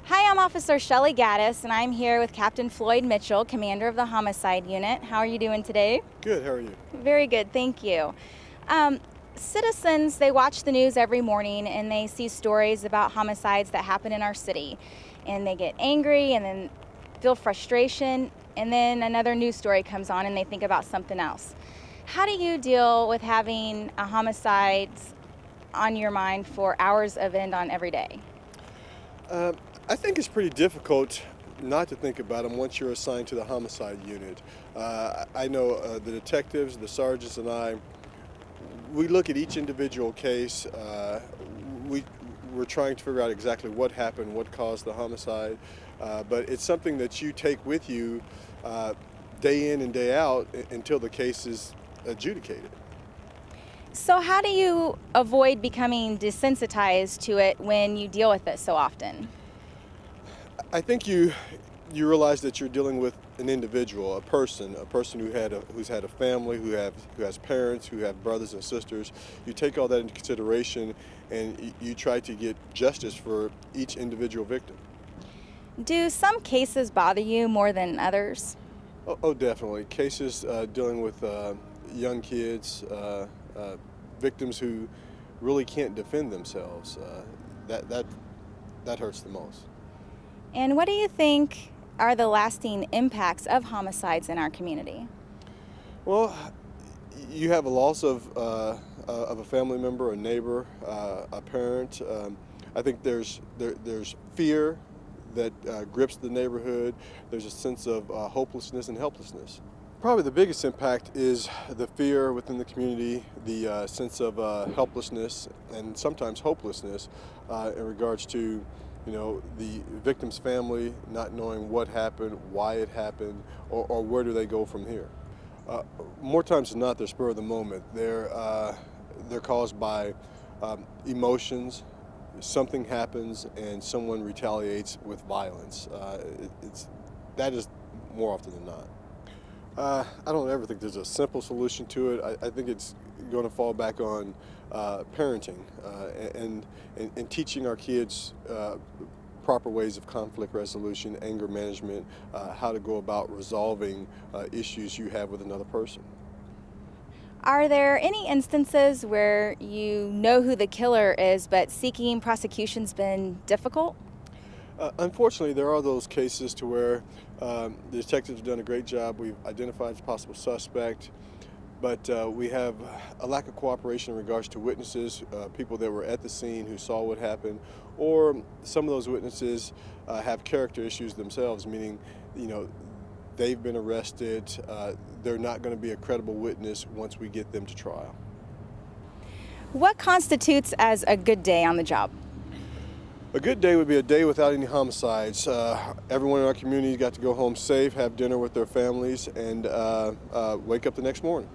Hi, I'm Officer Shelley Gaddis, and I'm here with Captain Floyd Mitchell, commander of the Homicide Unit. How are you doing today? Good, how are you? Very good, thank you. Um, Citizens, they watch the news every morning and they see stories about homicides that happen in our city. And they get angry and then feel frustration, and then another news story comes on and they think about something else. How do you deal with having a homicide on your mind for hours of end on every day? Uh, I think it's pretty difficult not to think about them once you're assigned to the homicide unit. I know the detectives, the sergeants, and we look at each individual case. We're trying to figure out exactly what happened, what caused the homicide, but it's something that you take with you day in and day out until the case is adjudicated. So how do you avoid becoming desensitized to it when you deal with it so often? I think you realize that you're dealing with an individual, a person who's had a family, who has parents, who have brothers and sisters. You take all that into consideration, and you try to get justice for each individual victim. Do some cases bother you more than others? Oh, definitely. Cases dealing with young kids, victims who really can't defend themselves. That hurts the most. And what do you think are the lasting impacts of homicides in our community? Well, you have a loss of a family member, a neighbor, a parent. I think there's fear that grips the neighborhood. There's a sense of hopelessness and helplessness. Probably the biggest impact is the fear within the community, the sense of helplessness and sometimes hopelessness in regards to the victim's family not knowing what happened, why it happened, or where do they go from here. More times than not, they're spur of the moment. They're caused by emotions. Something happens and someone retaliates with violence. That is more often than not. I don't ever think there's a simple solution to it. I think it's going to fall back on parenting and teaching our kids proper ways of conflict resolution, anger management, how to go about resolving issues you have with another person. Are there any instances where you know who the killer is, but seeking prosecution's been difficult? Unfortunately, there are those cases to where the detectives have done a great job. We've identified the possible suspect, but we have a lack of cooperation in regards to witnesses, people that were at the scene who saw what happened, or some of those witnesses have character issues themselves, meaning, they've been arrested. They're not going to be a credible witness once we get them to trial. What constitutes as a good day on the job? A good day would be a day without any homicides. Everyone in our community got to go home safe, have dinner with their families, and wake up the next morning.